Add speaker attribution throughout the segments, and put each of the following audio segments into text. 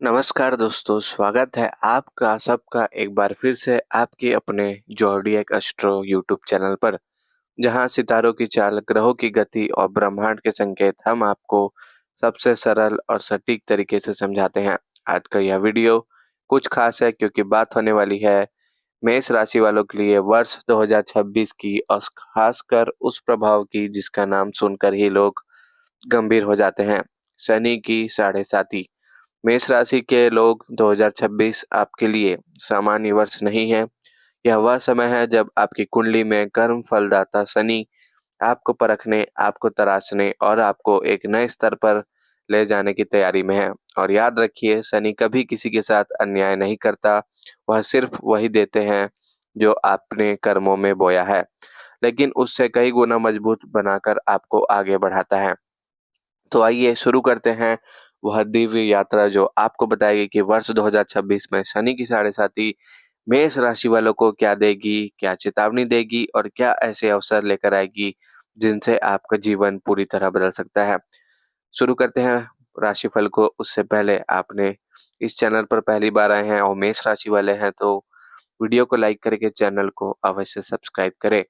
Speaker 1: नमस्कार दोस्तों, स्वागत है आपका सबका एक बार फिर से आपके अपने ज़ोडिएक एस्ट्रो यूट्यूब चैनल पर, जहां सितारों की चाल, ग्रहों की गति और ब्रह्मांड के संकेत हम आपको सबसे सरल और सटीक तरीके से समझाते हैं। आज का यह वीडियो कुछ खास है क्योंकि बात होने वाली है मेष राशि वालों के लिए वर्ष 2026 की और खासकर उस प्रभाव की जिसका नाम सुनकर ही लोग गंभीर हो जाते हैं, शनि की साढ़े साती। मेष राशि के लोग 2026 आपके लिए सामान्य वर्ष नहीं है। यह वह समय है जब आपकी कुंडली में कर्म फलदाता शनि आपको परखने, आपको तराशने और आपको एक नए स्तर पर ले जाने की तैयारी में है। और याद रखिए, शनि कभी किसी के साथ अन्याय नहीं करता, वह सिर्फ वही देते हैं जो आपने कर्मों में बोया है, लेकिन उससे कई गुना मजबूत बनाकर आपको आगे बढ़ाता है। तो आइए शुरू करते हैं वह दिव्य यात्रा जो आपको बताएगी कि वर्ष 2026 में शनि की साढ़े साती मेष राशि वालों को क्या देगी, क्या चेतावनी देगी और क्या ऐसे अवसर लेकर आएगी जिनसे आपका जीवन पूरी तरह बदल सकता है। शुरू करते हैं राशिफल को। उससे पहले आपने इस चैनल पर पहली बार आए हैं और मेष राशि वाले हैं तो वीडियो को लाइक करके चैनल को अवश्य सब्सक्राइब करें।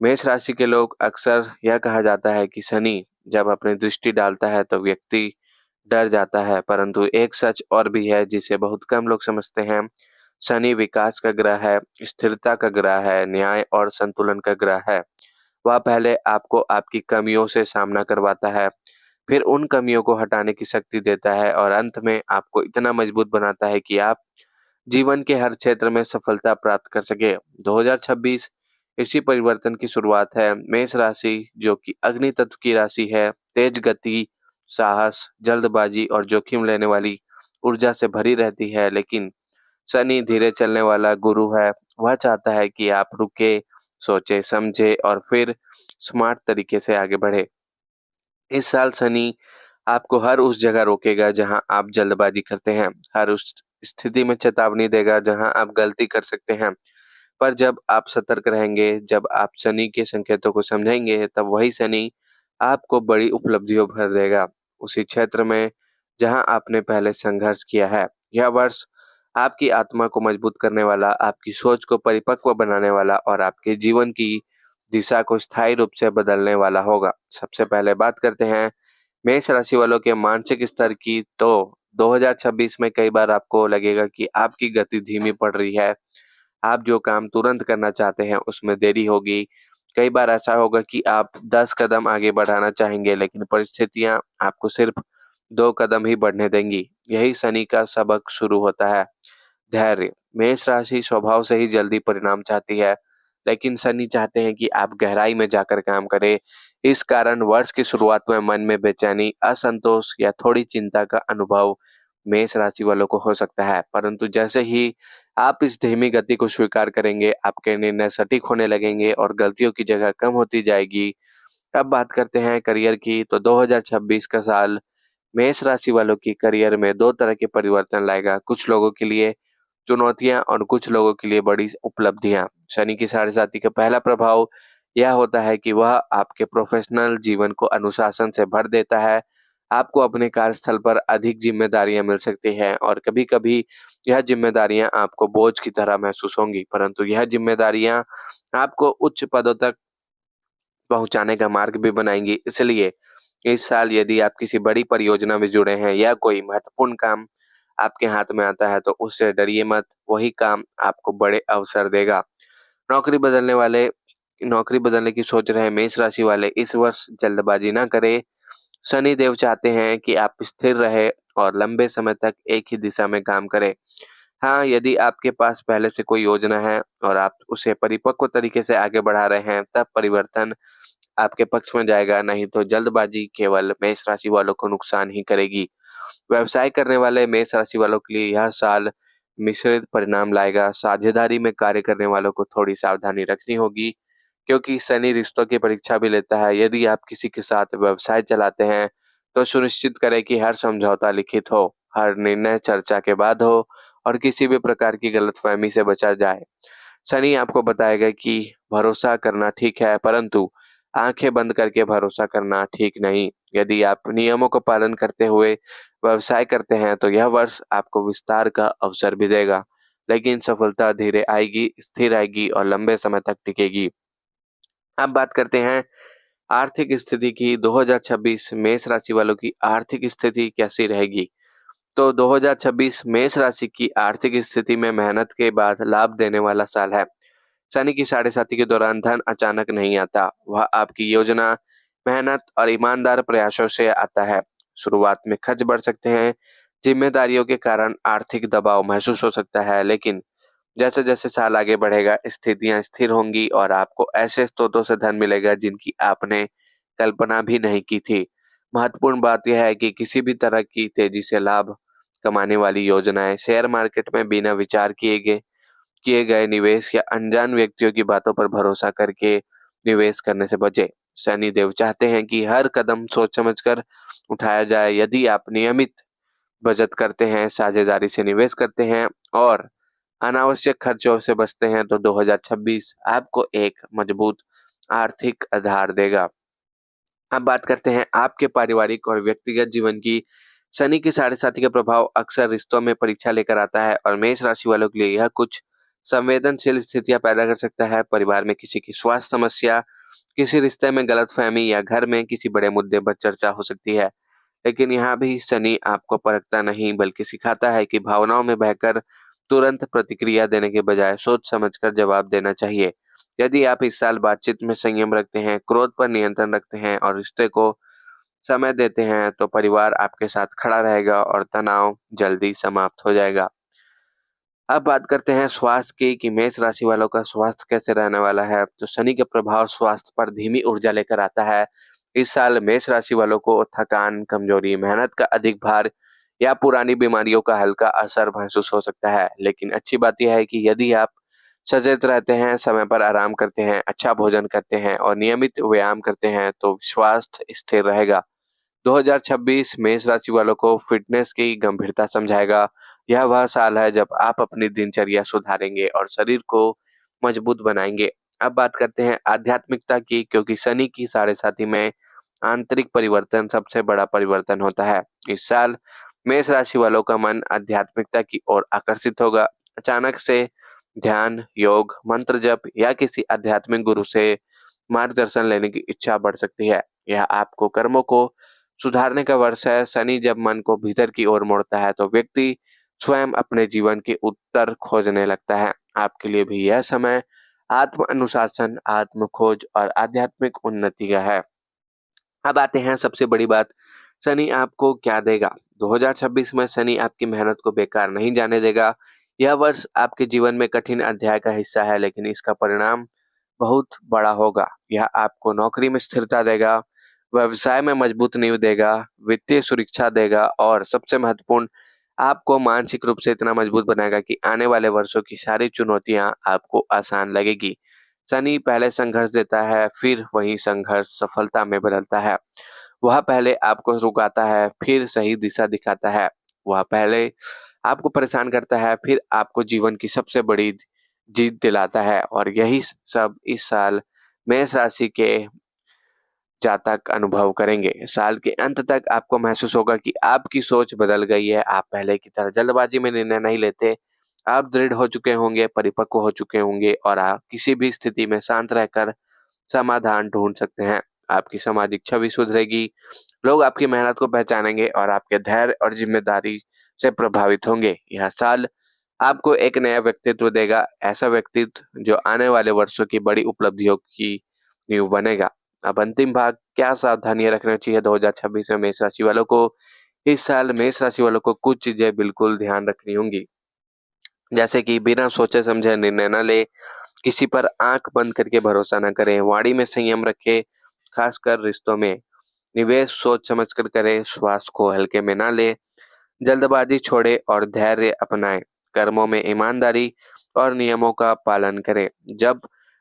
Speaker 1: मेष राशि के लोग, अक्सर यह कहा जाता है कि शनि जब अपनी दृष्टि डालता है तो व्यक्ति डर जाता है, परंतु एक सच और भी है जिसे बहुत कम लोग समझते हैं। शनि विकास का ग्रह है, स्थिरता का ग्रह है, न्याय और संतुलन का ग्रह है। वह पहले आपको आपकी कमियों से सामना करवाता है, फिर उन कमियों को हटाने की शक्ति देता है और अंत में आपको इतना मजबूत बनाता है कि आप जीवन के हर क्षेत्र में सफलता प्राप्त कर सके। 2026 इसी परिवर्तन की शुरुआत है। मेष राशि जो कि अग्नि तत्व की राशि है, तेज गति, साहस, जल्दबाजी और जोखिम लेने वाली ऊर्जा से भरी रहती है, लेकिन शनि धीरे चलने वाला गुरु है। वह चाहता है कि आप रुके, सोचे, समझे और फिर स्मार्ट तरीके से आगे बढ़े। इस साल शनि आपको हर उस जगह रोकेगा जहां आप जल्दबाजी करते हैं, हर उस स्थिति में चेतावनी देगा जहां आप गलती कर सकते हैं। पर जब आप सतर्क रहेंगे, जब आप शनि के संकेतों को समझेंगे, तब वही शनि आपको बड़ी उपलब्धियों भर देगा, उसी क्षेत्र में जहां आपने पहले संघर्ष किया है। यह वर्ष आपकी आत्मा को मजबूत करने वाला, आपकी सोच को परिपक्व बनाने वाला और आपके जीवन की दिशा को स्थायी रूप से बदलने वाला होगा। सबसे पहले बात करते हैं मेष राशि वालों के मानसिक स्तर की। तो 2026 में कई बार आपको लगेगा कि आपकी गति धीमी पड़ रही है। आप जो काम तुरंत करना चाहते हैं उसमें देरी होगी। कई बार ऐसा होगा कि आप 10 कदम आगे बढ़ाना चाहेंगे, लेकिन परिस्थितियां आपको सिर्फ 2 कदम ही बढ़ने देंगी। यही शनि का सबक शुरू होता है। धैर्य। मेष राशि स्वभाव से ही जल्दी परिणाम चाहती है, लेकिन शनि चाहते हैं कि आप गहराई में जाकर काम करें। इस कारण वर्ष की शुरुआत में मन में बेचैनी, असंतोष या थोड़ी चिंता का अनुभव मेष राशि वालों को हो सकता है, परंतु जैसे ही आप इस धीमी गति को स्वीकार करेंगे, आपके निर्णय सटीक होने लगेंगे और गलतियों की जगह कम होती जाएगी। अब बात करते हैं करियर की। तो 2026 का साल मेष राशि वालों की करियर में 2 तरह के परिवर्तन लाएगा। कुछ लोगों के लिए चुनौतियाँ और कुछ लोगों के लिए बड़ी उपलब्धियाँ। शनि की साढ़े साती का पहला प्रभाव यह होता है कि वह आपके प्रोफेशनल जीवन को अनुशासन से भर देता है। आपको अपने कार्यस्थल पर अधिक ज़िम्मेदारियाँ मिल सकती हैं और कभी-कभी यह ज़िम्मेदारियाँ आपको बोझ की तरह महसूस होंगी, परंतु यह ज़िम्मेदारियाँ आपको उच्च पदों तक पहुँचाने का मार्ग भी बनाएँगी। इसलिए इस साल यदि आप किसी बड़ी परियोजना में जुड़े हैं या कोई महत्वपूर्ण काम आपके हाथ में आता है, तो उससे डरिए मत, वही काम आपको बड़े अवसर देगा। नौकरी बदलने वाले नौकरी बदलने की सोच रहे मेष राशि वाले इस वर्ष जल्दबाजी ना करें। शनि देव चाहते हैं कि आप स्थिर रहे और लंबे समय तक एक ही दिशा में काम करें। हाँ, यदि आपके पास पहले से कोई योजना है और आप उसे परिपक्व तरीके से आगे बढ़ा रहे हैं, तब परिवर्तन आपके पक्ष में जाएगा, नहीं तो जल्दबाजी केवल मेष राशि वालों को नुकसान ही करेगी। व्यवसाय करने वाले मेष राशि वालों के लिए यह साल मिश्रित परिणाम लाएगा। साझेदारी में कार्य करने वालों को थोड़ी सावधानी रखनी होगी, क्योंकि शनि रिश्तों की परीक्षा भी लेता है। यदि आप किसी के साथ व्यवसाय चलाते हैं, तो सुनिश्चित करें कि हर समझौता लिखित हो, हर निर्णय चर्चा के बाद हो और किसी भी प्रकार की गलतफहमी से बचा जाए। शनि आपको बताएगा कि भरोसा करना ठीक है, परंतु आंखें बंद करके भरोसा करना ठीक नहीं। यदि आप नियमों का पालन करते हुए व्यवसाय करते हैं तो यह वर्ष आपको विस्तार का अवसर भी देगा, लेकिन सफलता धीरे आएगी, स्थिर आएगी और लंबे समय तक टिकेगी। अब बात करते हैं आर्थिक स्थिति की। 2026 मेष राशि वालों की आर्थिक स्थिति कैसी रहेगी? तो 2026 मेष राशि की आर्थिक स्थिति में मेहनत के बाद लाभ देने वाला साल है। शनि की साढ़े साती के दौरान धन अचानक नहीं आता, वह आपकी योजना, मेहनत और ईमानदार प्रयासों से आता है। शुरुआत में खर्च बढ़ सकते हैं, जिम्मेदारियों के कारण आर्थिक दबाव महसूस हो सकता है, लेकिन जैसे जैसे साल आगे बढ़ेगा स्थितियां स्थिर होंगी और आपको ऐसे स्रोतों से धन मिलेगा जिनकी आपने कल्पना भी नहीं की थी। महत्वपूर्ण बात यह है कि किसी भी तरह की तेजी से लाभ कमाने वाली योजनाएं शेयर मार्केट में बिना विचार किए गए निवेश या अनजान व्यक्तियों की बातों पर भरोसा करके निवेश करने से बचें। शनि देव चाहते हैं कि हर कदम सोच समझकर उठाया जाए। यदि आप नियमित बचत करते हैं, साझेदारी से निवेश करते हैं और अनावश्यक खर्चों से बचते हैं तो 2026 आपको एक मजबूत आर्थिक आधार देगा। अब बात करते हैं आपके पारिवारिक और व्यक्तिगत जीवन की। शनि की साढ़े साथी का प्रभाव अक्सर रिश्तों में परीक्षा लेकर आता है और मेष राशि वालों के लिए यह कुछ संवेदनशील स्थितियां पैदा कर सकता है। परिवार में किसी की स्वास्थ्य समस्या, किसी रिश्ते में गलतफहमी या घर में किसी बड़े मुद्दे पर चर्चा हो सकती है। लेकिन यहाँ भी शनि आपको परखता नहीं बल्कि सिखाता है कि भावनाओं में बहकर तुरंत प्रतिक्रिया देने के बजाय सोच समझकर जवाब देना चाहिए। यदि आप इस साल बातचीत में संयम रखते हैं, क्रोध पर नियंत्रण रखते हैं और रिश्ते को समय देते हैं तो परिवार आपके साथ खड़ा रहेगा और तनाव जल्दी समाप्त हो जाएगा। अब बात करते हैं स्वास्थ्य की कि मेष राशि वालों का स्वास्थ्य कैसे रहने वाला है। तो शनि का प्रभाव स्वास्थ्य पर धीमी ऊर्जा लेकर आता है। इस साल मेष राशि वालों को थकान, कमजोरी, मेहनत का अधिक भार या पुरानी बीमारियों का हल्का असर महसूस हो सकता है। लेकिन अच्छी बात यह है कि यदि आप सचेत रहते हैं, समय पर आराम करते हैं, अच्छा भोजन करते हैं और नियमित व्यायाम करते हैं तो स्वास्थ्य स्थिर रहेगा। 2026 मेष राशि वालों को फिटनेस की गंभीरता समझाएगा। यह वह साल है जब आप अपनी दिनचर्या सुधारेंगे और शरीर को मजबूत बनाएंगे। अब बात करते हैं आध्यात्मिकता की, क्योंकि शनि की साढ़े साथी में आंतरिक परिवर्तन सबसे बड़ा परिवर्तन होता है। इस साल मेष राशि वालों का मन आध्यात्मिकता की ओर आकर्षित होगा। अचानक से ध्यान, योग, मंत्र जप या किसी आध्यात्मिक गुरु से मार्गदर्शन लेने की इच्छा बढ़ सकती है। यह आपको कर्मों को सुधारने का वर्ष है। शनि जब मन को भीतर की ओर मोड़ता है तो व्यक्ति स्वयं अपने जीवन के उत्तर खोजने लगता है। आपके लिए भी यह समय आत्म अनुशासन, आत्म खोज और आध्यात्मिक उन्नति का है। अब आते हैं सबसे बड़ी बात, शनि आपको क्या देगा। 2026 में शनि आपकी मेहनत को बेकार नहीं जाने देगा। यह वर्ष आपके जीवन में कठिन अध्याय का हिस्सा है, लेकिन इसका परिणाम बहुत बड़ा होगा। यह आपको नौकरी में स्थिरता देगा, व्यवसाय में मजबूत नींव देगा, वित्तीय सुरक्षा देगा और सबसे महत्वपूर्ण, आपको मानसिक रूप से इतना मजबूत बनाएगा कि आने वाले वर्षों की सारी चुनौतियां आपको आसान लगेगी। शनि पहले संघर्ष देता है, फिर वही संघर्ष सफलता में बदलता है। वह पहले आपको रुकाता है, फिर सही दिशा दिखाता है। वह पहले आपको परेशान करता है, फिर आपको जीवन की सबसे बड़ी जीत दिलाता है और यही सब इस साल मेष राशि के जातक अनुभव करेंगे। साल के अंत तक आपको महसूस होगा कि आपकी सोच बदल गई है। आप पहले की तरह जल्दबाजी में निर्णय नहीं लेते। आप दृढ़ हो चुके होंगे, परिपक्व हो चुके होंगे और आप किसी भी स्थिति में शांत रहकर समाधान ढूंढ सकते हैं। आपकी सामाजिक छवि सुधरेगी, लोग आपकी मेहनत को पहचानेंगे और आपके धैर्य और जिम्मेदारी से प्रभावित होंगे। यह साल आपको एक नया व्यक्तित्व देगा, ऐसा व्यक्तित्व जो आने वाले वर्षों की बड़ी उपलब्धियों की नींव बनेगा। अब अंतिम भाग, क्या सावधानियां रखनी चाहिए 2026 में मेष राशि वालों को। इस साल मेष राशि वालों को कुछ चीजें बिल्कुल ध्यान रखनी होंगी, जैसे कि बिना सोचे समझे निर्णय न ले, किसी पर आंख बंद करके भरोसा न करें, वाणी में संयम रखें, खासकर रिश्तों में। निवेश सोच समझकर करें, स्वास्थ्य को हल्के में ना ले, जल्दबाजी छोड़े और धैर्य अपनाएं। कर्मों में ईमानदारी और नियमों का पालन करें। जब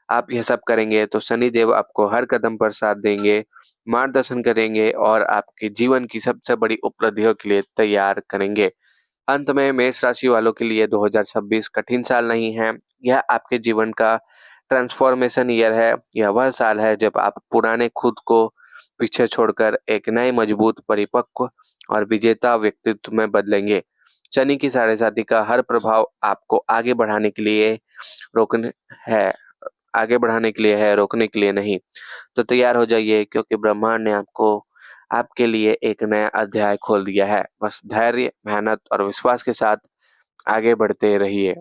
Speaker 1: आप यह सब करेंगे तो शनिदेव आपको हर कदम पर साथ देंगे, मार्गदर्शन करेंगे और आपके जीवन की सबसे बड़ी उपलब्धियों के लिए तैयार करेंगे। अंत में मेष राशि वालों के लिए 2026 कठिन साल नहीं है, यह आपके जीवन का ट्रांसफॉर्मेशन ईयर है। यह वह साल है जब आप पुराने खुद को पीछे छोड़कर एक नए मजबूत, परिपक्व और विजेता व्यक्तित्व में बदलेंगे। शनि की साढ़ेसाती का हर प्रभाव आपको रोकने है आगे बढ़ाने के लिए है, रोकने के लिए नहीं। तो तैयार हो जाइए, क्योंकि ब्रह्मांड ने आपके लिए एक नया अध्याय खोल दिया है। बस धैर्य, मेहनत और विश्वास के साथ आगे बढ़ते रहिए।